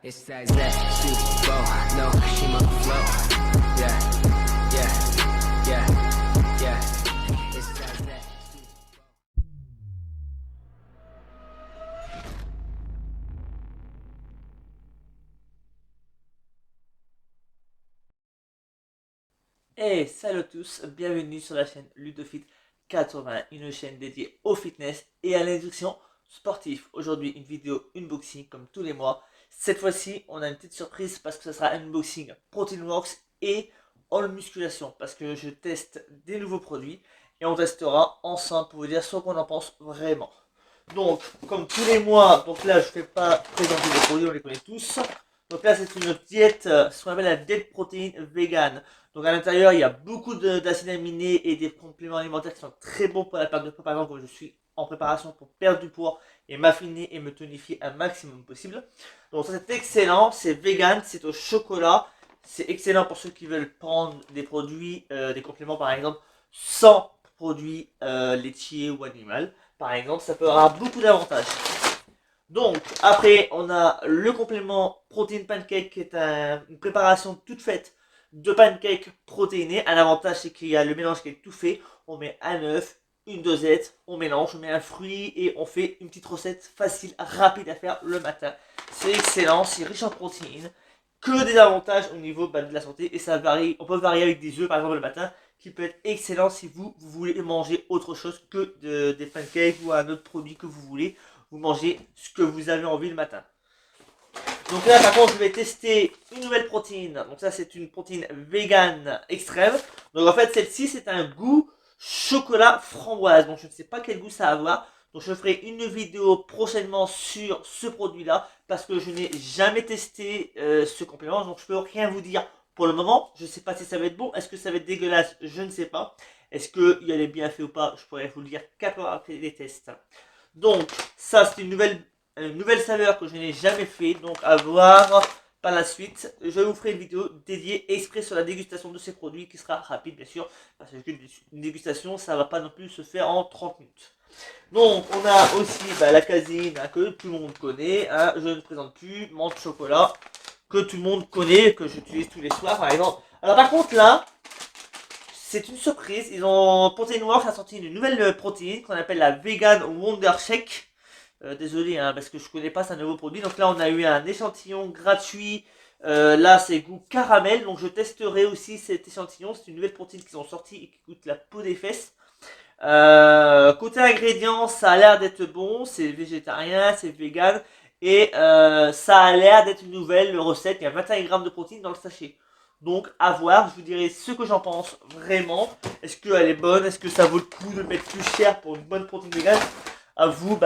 It's that Super Bowl, no, she my flow. Yeah, yeah, yeah, yeah. It's that Super Bowl. Hey, salut à tous, bienvenue sur la chaîne Ludofit 80, une chaîne dédiée au fitness et à l'instruction sportive. Aujourd'hui, une vidéo unboxing comme tous les mois. Cette fois-ci, on a une petite surprise parce que ce sera un unboxing Protein Works et All Musculation parce que je teste des nouveaux produits et on testera ensemble pour vous dire ce qu'on en pense vraiment. Donc, comme tous les mois, donc là, je ne fais pas présenter les produits, on les connaît tous. Donc là, c'est une diète, ce qu'on appelle la diète protéine vegan. Donc à l'intérieur, il y a beaucoup d'acides aminés et des compléments alimentaires qui sont très bons pour la perte de poids. Par exemple, comme je suis en préparation pour perdre du poids et m'affiner et me tonifier un maximum possible. Donc ça, c'est excellent, c'est vegan, c'est au chocolat. C'est excellent pour ceux qui veulent prendre des produits, des compléments par exemple, sans produits laitiers ou animaux. Par exemple, ça peut avoir beaucoup d'avantages. Donc, après, on a le complément protéine pancake qui est une préparation toute faite de pancake protéiné. Un avantage, c'est qu'il y a le mélange qui est tout fait. On met un œuf, une dosette, on mélange, on met un fruit et on fait une petite recette facile, rapide à faire le matin. C'est excellent, c'est riche en protéines. Que des avantages au niveau de la santé et ça varie. On peut varier avec des œufs par exemple le matin qui peut être excellent si vous voulez manger autre chose que des pancakes ou un autre produit que vous voulez. Vous mangez ce que vous avez envie le matin. Donc là par contre je vais tester une nouvelle protéine. Donc ça c'est une protéine vegan extrême. Donc en fait celle-ci c'est un goût chocolat framboise. Donc je ne sais pas quel goût ça va avoir. Donc je ferai une vidéo prochainement sur ce produit là. Parce que je n'ai jamais testé ce complément. Donc je peux rien vous dire pour le moment. Je ne sais pas si ça va être bon. Est-ce que ça va être dégueulasse? Je ne sais pas. Est-ce qu'il y a des bienfaits ou pas? Je pourrais vous le dire qu'après les tests. Donc, ça, c'est une nouvelle saveur que je n'ai jamais fait. Donc, à voir par la suite. Je vous ferai une vidéo dédiée exprès sur la dégustation de ces produits qui sera rapide, bien sûr. Parce qu'une dégustation, ça va pas non plus se faire en 30 minutes. Donc, on a aussi la caséine que tout le monde connaît. Hein, je ne présente plus. Menthe chocolat que tout le monde connaît, que j'utilise tous les soirs, par exemple. Alors, par contre, là, c'est une surprise. Protein Works a sorti une nouvelle protéine qu'on appelle la Vegan Wonder Shake. Désolé, hein, parce que je connais pas, c'est un nouveau produit. Donc là, on a eu un échantillon gratuit. Là, c'est goût caramel. Donc je testerai aussi cet échantillon. C'est une nouvelle protéine qu'ils ont sorti et qui coûte la peau des fesses. Côté ingrédients, ça a l'air d'être bon. C'est végétarien, c'est vegan. Et ça a l'air d'être une nouvelle recette. Il y a 21 grammes de protéines dans le sachet. Donc à voir, je vous dirai ce que j'en pense vraiment. Est-ce qu'elle est bonne? Est-ce que ça vaut le coup de mettre plus cher pour une bonne protéine vegan? À vous,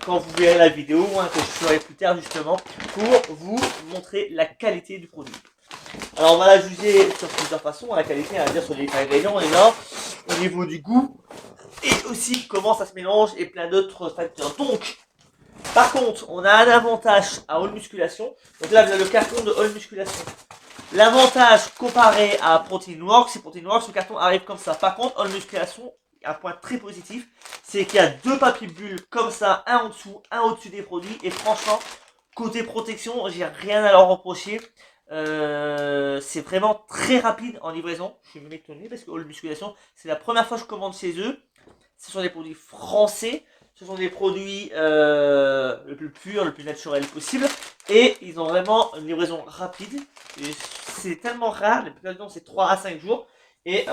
quand vous verrez la vidéo, hein, que je ferai plus tard justement, pour vous montrer la qualité du produit. Alors on va la juger sur plusieurs façons, la qualité, on va dire sur les ingrédients, et là, au niveau du goût, et aussi comment ça se mélange, et plein d'autres facteurs. Donc, par contre, on a un avantage à All Musculation. Donc là, vous avez le carton de All Musculation. L'avantage comparé à Protein Works, c'est Protein Works, le carton arrive comme ça. Par contre, All Musculation, un point très positif, c'est qu'il y a deux papiers bulles comme ça, un en dessous, un au-dessus des produits. Et franchement, côté protection, j'ai rien à leur reprocher. C'est vraiment très rapide en livraison. Je suis même étonné parce que All Musculation, c'est la première fois que je commande chez eux. Ce sont des produits français. Ce sont des produits le plus pur, le plus naturel possible. Et ils ont vraiment une livraison rapide. C'est tellement rare. Les livraisons, c'est 3 à 5 jours. Et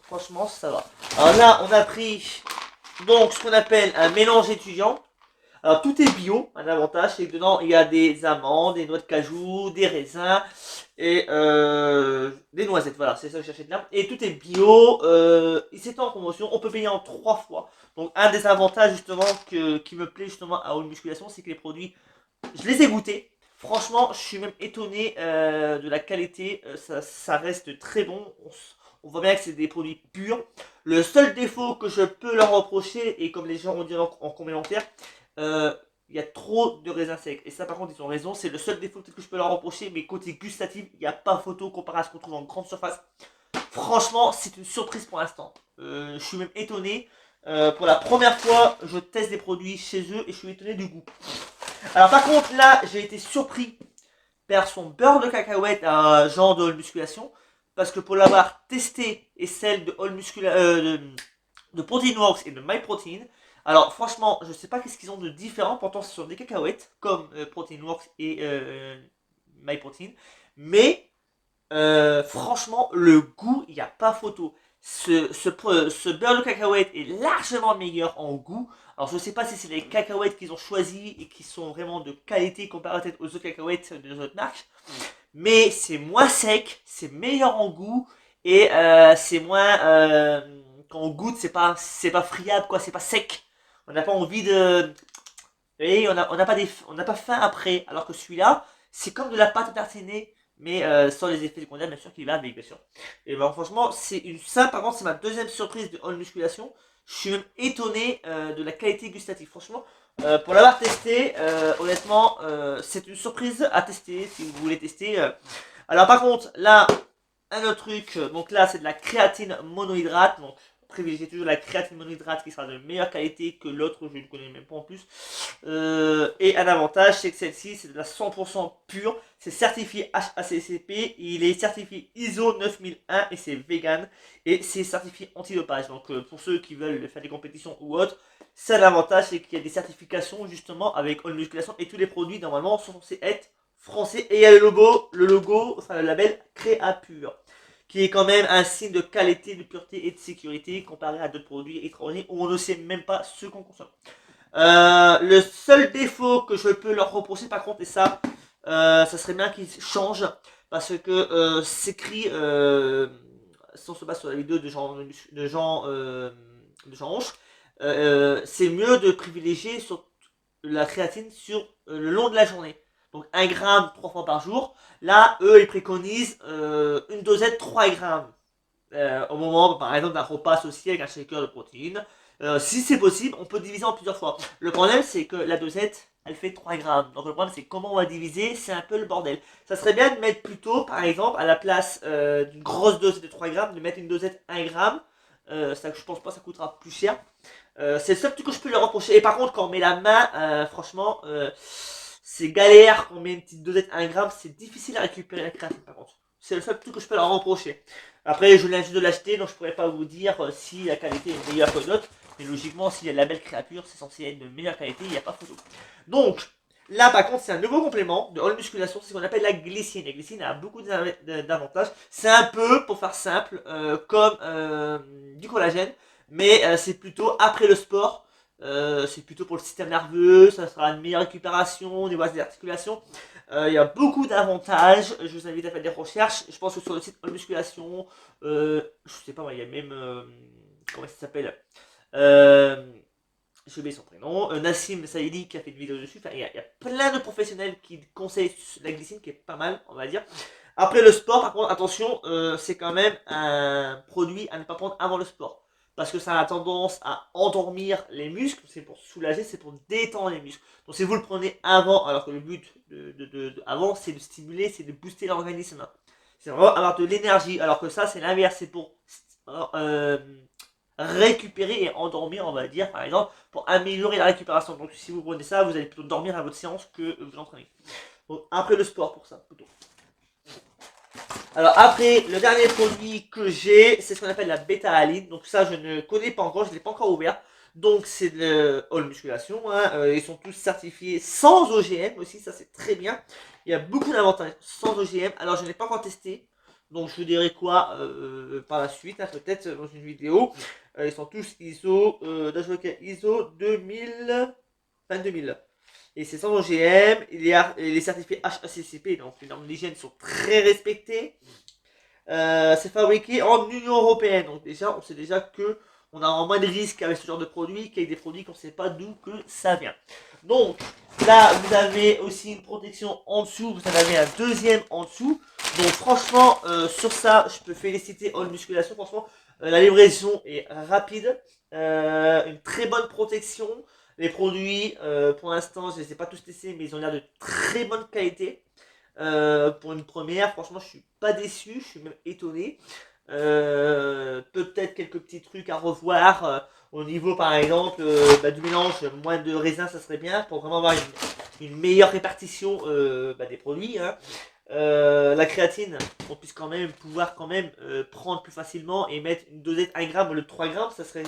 franchement, ça va. Alors là, on a pris donc ce qu'on appelle un mélange étudiant. Alors tout est bio, un avantage, c'est que dedans il y a des amandes, des noix de cajou, des raisins et des noisettes, voilà, c'est ça que je cherchais de là. Et tout est bio, c'est en promotion, on peut payer en 3 fois. Donc un des avantages justement qui me plaît justement à All Musculation, c'est que les produits, je les ai goûtés. Franchement, je suis même étonné de la qualité, ça reste très bon. On voit bien que c'est des produits purs. Le seul défaut que je peux leur reprocher, et comme les gens ont dit en commentaire, il y a trop de raisins secs. Et ça, par contre, ils ont raison. C'est le seul défaut que je peux leur reprocher. Mais côté gustatif, il n'y a pas photo comparé à ce qu'on trouve en grande surface. Franchement, c'est une surprise pour l'instant. Je suis même étonné. Pour la première fois, je teste des produits chez eux et je suis étonné du goût. Alors par contre là j'ai été surpris par son beurre de cacahuète à genre de All Musculation. Parce que pour l'avoir testé et celle de All Musculation, de Protein Works et de MyProtein, alors franchement je sais pas qu'est-ce qu'ils ont de différent, pourtant ce sont des cacahuètes comme Protein Works et MyProtein. Mais franchement, le goût, il n'y a pas photo. Ce beurre de cacahuète est largement meilleur en goût. Alors, je ne sais pas si c'est les cacahuètes qu'ils ont choisies et qui sont vraiment de qualité comparé peut-être aux autres cacahuètes de autres marques. Mais c'est moins sec, c'est meilleur en goût et c'est moins. Quand on goûte, c'est pas friable, quoi, c'est pas sec. On n'a pas envie de. Et on n'a pas faim après. Alors que celui-là, c'est comme de la pâte à tartiner mais sans les effets secondaires bien sûr qui va avec bien sûr. Et ben franchement ça par contre c'est ma deuxième surprise de All Musculation. Je suis même étonné de la qualité gustative. Franchement, pour l'avoir testé, honnêtement, c'est une surprise à tester si vous voulez tester. Alors par contre, là, un autre truc, donc là c'est de la créatine monohydrate, donc privilégiez toujours la créatine monohydrate qui sera de meilleure qualité que l'autre, je ne connais même pas en plus. Et un avantage, c'est que celle-ci, c'est de la 100% pure, c'est certifié HACCP, il est certifié ISO 9001 et c'est vegan, et c'est certifié antidopage. Donc pour ceux qui veulent faire des compétitions ou autres, ça l'avantage, c'est qu'il y a des certifications justement avec All Musculation, et tous les produits normalement sont censés être français, et il y a le logo, enfin le label Créapure, qui est quand même un signe de qualité, de pureté et de sécurité comparé à d'autres produits étrangers où on ne sait même pas ce qu'on consomme. Le seul défaut que je peux leur reprocher par contre, et ça, ça serait bien qu'ils changent, parce que c'est écrit, si on se base sur la vidéo de Jean Honche, c'est mieux de privilégier sur la créatine sur le long de la journée. Donc 1 gramme 3 fois par jour. Là, eux, ils préconisent une dosette 3 grammes. Au moment, par exemple, d'un repas associé avec un shaker de protéines. Si c'est possible, on peut diviser en plusieurs fois. Le problème, c'est que la dosette, elle fait 3 grammes. Donc le problème, c'est comment on va diviser, c'est un peu le bordel. Ça serait bien de mettre plutôt, par exemple, à la place d'une grosse dosette de 3 grammes, de mettre une dosette 1 gramme. Ça, je pense pas, ça coûtera plus cher. C'est le seul truc que je peux leur reprocher. Et par contre, quand on met la main, franchement, c'est galère. Quand on met une petite dosette 1 gramme, c'est difficile à récupérer la créatine par contre. C'est le seul truc que je peux leur reprocher. Après, je viens juste de l'acheter, donc je pourrais pas vous dire si la qualité est meilleure que d'autres. Mais logiquement, s'il y a le label Créapure, c'est censé être de meilleure qualité, il n'y a pas photo. Donc, là par contre, c'est un nouveau complément de All Musculation, c'est ce qu'on appelle la glycine. La glycine a beaucoup d'avantages. C'est un peu, pour faire simple, comme du collagène, mais c'est plutôt après le sport. C'est plutôt pour le système nerveux, ça sera une meilleure récupération au niveau des articulations. Il y a beaucoup d'avantages, je vous invite à faire des recherches. Je pense que sur le site All Musculation, je sais pas, il y a même. Comment ça s'appelle j'ai oublié son prénom, Nassim Saïdi qui a fait une vidéo dessus. Enfin, il y a plein de professionnels qui conseillent la glycine qui est pas mal, on va dire. Après le sport, par contre, attention, c'est quand même un produit à ne pas prendre avant le sport. Parce que ça a tendance à endormir les muscles, c'est pour soulager, c'est pour détendre les muscles. Donc si vous le prenez avant, alors que le but avant c'est de stimuler, c'est de booster l'organisme. C'est vraiment avoir de l'énergie, alors que ça c'est l'inverse, c'est pour récupérer et endormir, on va dire, par exemple, pour améliorer la récupération. Donc si vous prenez ça, vous allez plutôt dormir à votre séance que vous entraîner. Donc après le sport pour ça, plutôt. Alors après, le dernier produit que j'ai, c'est ce qu'on appelle la bêta-aline. Donc ça, je ne connais pas encore, je ne l'ai pas encore ouvert. Donc c'est de All Musculation, hein. Ils sont tous certifiés sans OGM aussi, ça c'est très bien. Il y a beaucoup d'avantages sans OGM. Alors je ne l'ai pas encore testé, donc je vous dirai quoi par la suite, hein, peut-être dans une vidéo. Ils sont tous ISO, ISO 2000, 2000. Et c'est sans OGM, il y a les certifiés HACCP, donc les normes d'hygiène sont très respectées. C'est fabriqué en Union Européenne, donc déjà on sait déjà que on a moins de risques avec ce genre de produits qu'avec des produits qu'on ne sait pas d'où que ça vient. Donc là vous avez aussi une protection en dessous, vous en avez un deuxième en dessous. Donc franchement sur ça je peux féliciter All Musculation, franchement la livraison est rapide, une très bonne protection. Les produits, pour l'instant, je ne les ai pas tous testés, mais ils ont l'air de très bonne qualité. Pour une première, franchement, je suis pas déçu, je suis même étonné. Peut-être quelques petits trucs à revoir au niveau, par exemple, du mélange, moins de raisin, ça serait bien, pour vraiment avoir une meilleure répartition des produits, hein. La créatine, on puisse quand même pouvoir prendre plus facilement et mettre une dosette 1 gramme au lieu de 3 grammes, ça serait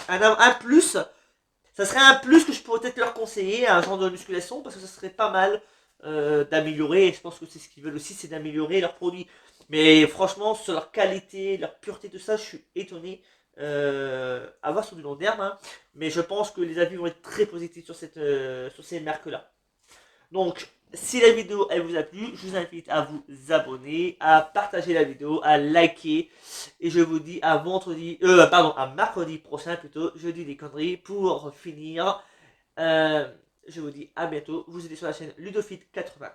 un plus. Ça serait un plus que je pourrais peut-être leur conseiller à un genre de musculation parce que ça serait pas mal d'améliorer. Et je pense que c'est ce qu'ils veulent aussi, c'est d'améliorer leurs produits. Mais franchement, sur leur qualité, leur pureté, tout ça, je suis étonné à voir sur du long terme, hein. Mais je pense que les avis vont être très positifs sur sur ces marques-là. Donc, si la vidéo elle vous a plu, je vous invite à vous abonner, à partager la vidéo, à liker. Et je vous dis à à mercredi prochain plutôt. Je dis des conneries pour finir. Je vous dis à bientôt. Vous êtes sur la chaîne Ludofit 80.